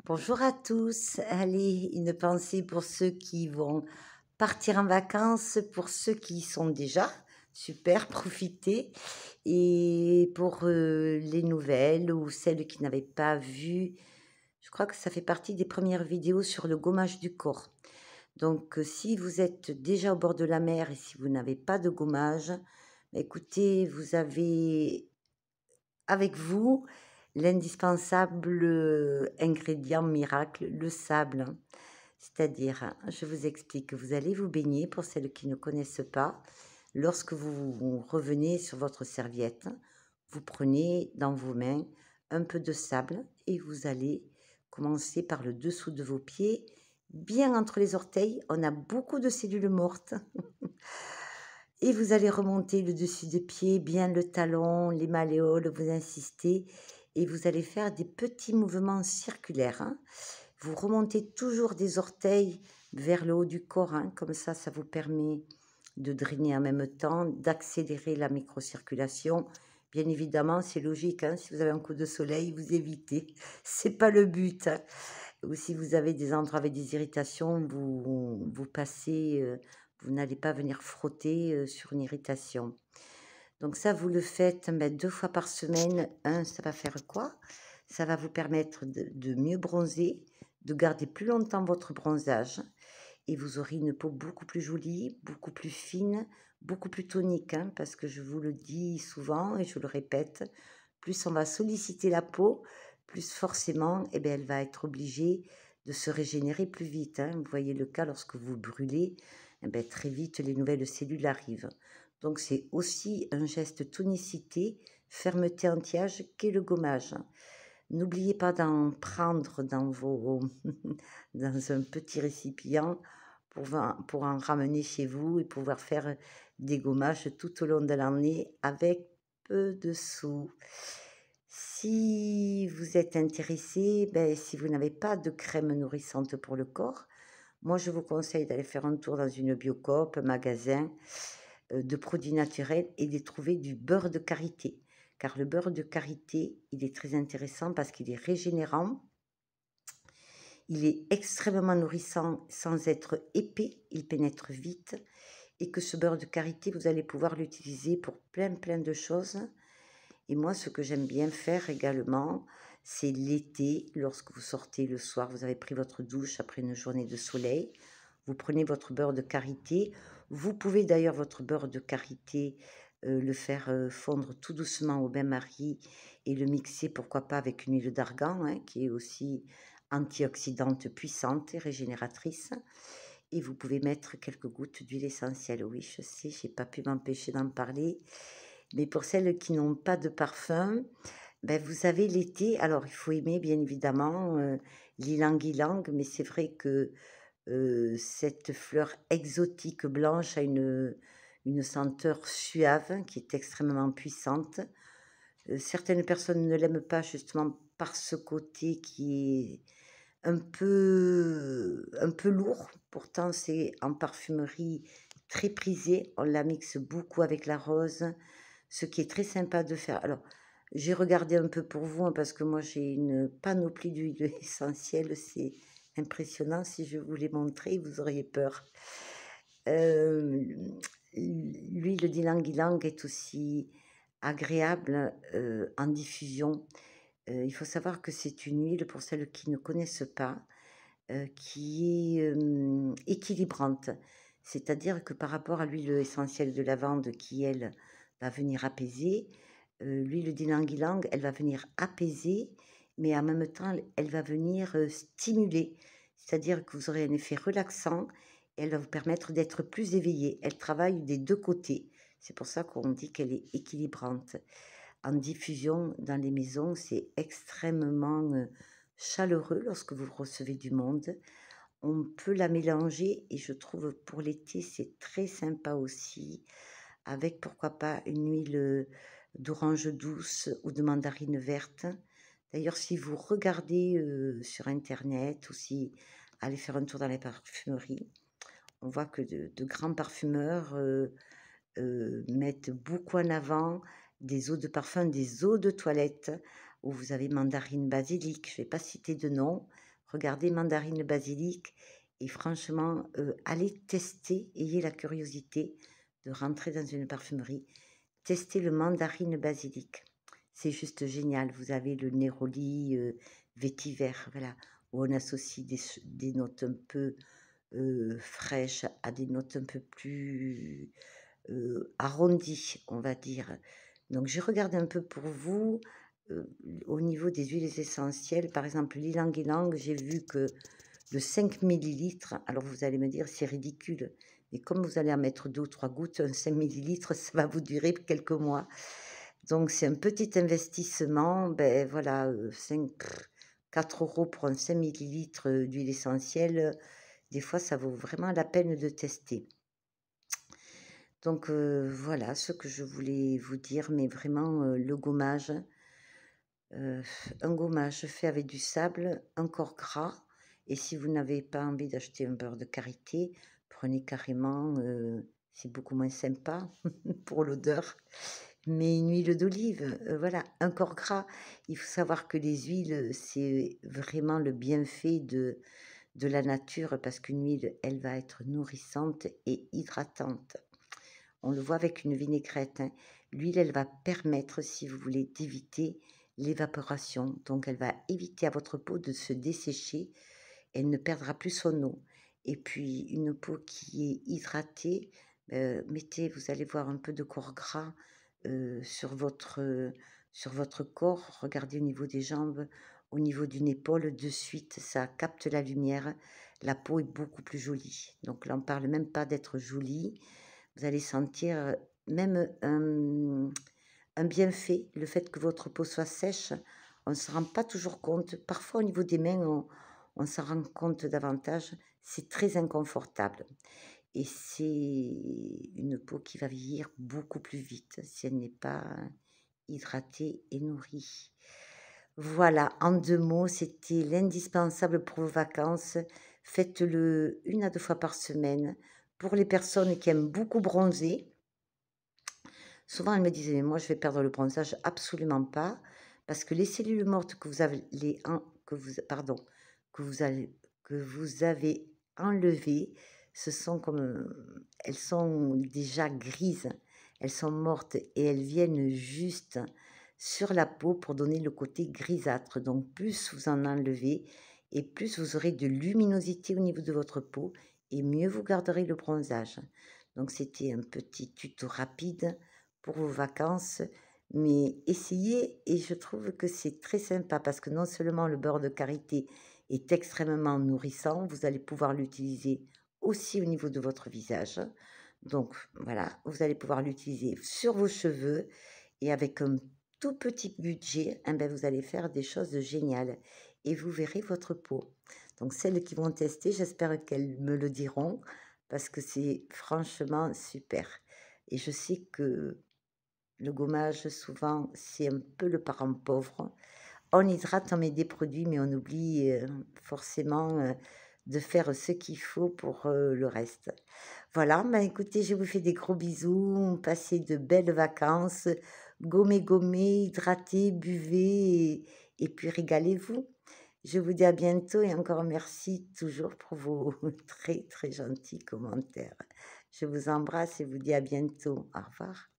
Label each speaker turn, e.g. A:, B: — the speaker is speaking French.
A: Bonjour à tous. Allez, une pensée pour ceux qui vont partir en vacances, pour ceux qui y sont déjà. Super, profitez. Et pour les nouvelles ou celles qui n'avaient pas vu, je crois que ça fait partie des premières vidéos sur le gommage du corps. Donc, si vous êtes déjà au bord de la mer et si vous n'avez pas de gommage, écoutez, vous avez avec vous l'indispensable ingrédient miracle, le sable. C'est-à-dire, je vous explique, vous allez vous baigner, pour celles qui ne connaissent pas. Lorsque vous revenez sur votre serviette, vous prenez dans vos mains un peu de sable et vous allez commencer par le dessous de vos pieds, bien entre les orteils. On a beaucoup de cellules mortes. Et vous allez remonter le dessus des pieds, bien le talon, les malléoles, vous insistez et vous allez faire des petits mouvements circulaires, hein. Vous remontez toujours des orteils vers le haut du corps, hein, comme ça vous permet de drainer en même temps, d'accélérer la microcirculation. Bien évidemment, c'est logique, hein, si vous avez un coup de soleil, vous évitez. C'est pas le but, hein. Ou si vous avez des endroits avec des irritations, vous passez, vous n'allez pas venir frotter sur une irritation. Donc ça, vous le faites 2 fois par semaine. Ça va faire quoi? Ça va vous permettre de mieux bronzer, de garder plus longtemps votre bronzage et vous aurez une peau beaucoup plus jolie, beaucoup plus fine, beaucoup plus tonique, hein, parce que je vous le dis souvent et je le répète, plus on va solliciter la peau, plus forcément, elle va être obligée de se régénérer plus vite, hein. Vous voyez le cas lorsque vous brûlez, très vite les nouvelles cellules arrivent. Donc c'est aussi un geste tonicité, fermeté anti-âge qu'est le gommage. N'oubliez pas d'en prendre dans dans un petit récipient pour en ramener chez vous et pouvoir faire des gommages tout au long de l'année avec peu de sous. Si vous êtes intéressé, si vous n'avez pas de crème nourrissante pour le corps, moi je vous conseille d'aller faire un tour dans une Biocoop, un magasin de produits naturels et de trouver du beurre de karité. Car le beurre de karité, il est très intéressant parce qu'il est régénérant, il est extrêmement nourrissant sans être épais, il pénètre vite et que ce beurre de karité, vous allez pouvoir l'utiliser pour plein de choses. Et moi, ce que j'aime bien faire également, c'est l'été, lorsque vous sortez le soir, vous avez pris votre douche après une journée de soleil, vous prenez votre beurre de karité. Vous pouvez d'ailleurs votre beurre de karité le faire fondre tout doucement au bain-marie et le mixer, pourquoi pas, avec une huile d'argan, hein, qui est aussi antioxydante puissante et régénératrice. Et vous pouvez mettre quelques gouttes d'huile essentielle. Oui, je sais, j'ai pas pu m'empêcher d'en parler. Mais pour celles qui n'ont pas de parfum, vous avez l'été. Alors, il faut aimer, bien évidemment, l'ylang-ylang, mais c'est vrai que cette fleur exotique blanche a une senteur suave qui est extrêmement puissante. Certaines personnes ne l'aiment pas justement par ce côté qui est un peu lourd. Pourtant, c'est en parfumerie très prisé. On la mixe beaucoup avec la rose, ce qui est très sympa de faire. Alors, j'ai regardé un peu pour vous, hein, parce que moi, j'ai une panoplie d'huiles essentielles. C'est impressionnant. Si je vous les montrais, vous auriez peur. L'huile d'ylang-ylang est aussi agréable en diffusion. Il faut savoir que c'est une huile, pour celles qui ne connaissent pas, qui est équilibrante. C'est-à-dire que par rapport à l'huile essentielle de lavande qui, elle, va venir apaiser, l'huile d'ylang-ylang, elle va venir apaiser, mais en même temps, elle va venir stimuler. C'est-à-dire que vous aurez un effet relaxant et elle va vous permettre d'être plus éveillé. Elle travaille des deux côtés. C'est pour ça qu'on dit qu'elle est équilibrante. En diffusion dans les maisons, c'est extrêmement chaleureux lorsque vous recevez du monde. On peut la mélanger et je trouve pour l'été, c'est très sympa aussi, avec pourquoi pas une huile d'orange douce ou de mandarine verte. D'ailleurs, si vous regardez sur Internet ou si allez faire un tour dans les parfumeries, on voit que de grands parfumeurs mettent beaucoup en avant des eaux de parfum, des eaux de toilette, où vous avez mandarine basilic, je ne vais pas citer de nom, regardez mandarine basilic et franchement, allez tester, ayez la curiosité de rentrer dans une parfumerie, testez le mandarine basilic. C'est juste génial. Vous avez le néroli vétiver, voilà, où on associe des notes un peu fraîches à des notes un peu plus arrondies, on va dire. Donc, j'ai regardé un peu pour vous au niveau des huiles essentielles. Par exemple, l'ylang-ylang, j'ai vu que de 5 millilitres, alors vous allez me dire c'est ridicule, mais comme vous allez en mettre 2 ou 3 gouttes, 5 millilitres, ça va vous durer quelques mois. Donc c'est un petit investissement, ben voilà, 4 € pour un 5 millilitres d'huile essentielle, des fois ça vaut vraiment la peine de tester. Donc voilà ce que je voulais vous dire, mais vraiment le gommage, un gommage fait avec du sable, un corps gras. Et si vous n'avez pas envie d'acheter un beurre de karité, prenez carrément, c'est beaucoup moins sympa pour l'odeur, mais une huile d'olive, voilà, un corps gras. Il faut savoir que les huiles, c'est vraiment le bienfait de la nature parce qu'une huile, elle va être nourrissante et hydratante. On le voit avec une vinaigrette, hein. L'huile, elle va permettre, si vous voulez, d'éviter l'évaporation. Donc, elle va éviter à votre peau de se dessécher. Elle ne perdra plus son eau. Et puis, une peau qui est hydratée, mettez, vous allez voir un peu de corps gras sur votre corps. Regardez au niveau des jambes, au niveau d'une épaule, de suite, ça capte la lumière. La peau est beaucoup plus jolie. Donc là, on ne parle même pas d'être jolie. Vous allez sentir même un bienfait, le fait que votre peau soit sèche. On ne se rend pas toujours compte. Parfois, au niveau des mains, on s'en rend compte davantage. C'est très inconfortable. Et c'est une peau qui va vieillir beaucoup plus vite si elle n'est pas hydratée et nourrie. Voilà, en 2 mots, c'était l'indispensable pour vos vacances. Faites-le 1 à 2 fois par semaine. Pour les personnes qui aiment beaucoup bronzer, souvent elles me disaient: «Mais moi je vais perdre le bronzage». Absolument pas, parce que les cellules mortes que vous avez que vous avez enlevées, ce sont comme, elles sont déjà grises, elles sont mortes et elles viennent juste sur la peau pour donner le côté grisâtre. Donc plus vous en enlevez et plus vous aurez de luminosité au niveau de votre peau et mieux vous garderez le bronzage. Donc c'était un petit tuto rapide pour vos vacances, mais essayez et je trouve que c'est très sympa parce que non seulement le beurre de karité est extrêmement nourrissant, vous allez pouvoir l'utiliser aussi au niveau de votre visage. Donc voilà, vous allez pouvoir l'utiliser sur vos cheveux et avec un tout petit budget, eh ben, vous allez faire des choses géniales et vous verrez votre peau. Donc celles qui vont tester, j'espère qu'elles me le diront parce que c'est franchement super. Et je sais que le gommage, souvent, c'est un peu le parent pauvre. On hydrate, on met des produits, mais on oublie forcément de faire ce qu'il faut pour le reste. Voilà, bah écoutez, je vous fais des gros bisous, passez de belles vacances, gommez, gommez, hydratez, buvez et puis régalez-vous. Je vous dis à bientôt et encore merci toujours pour vos très très gentils commentaires. Je vous embrasse et vous dis à bientôt. Au revoir.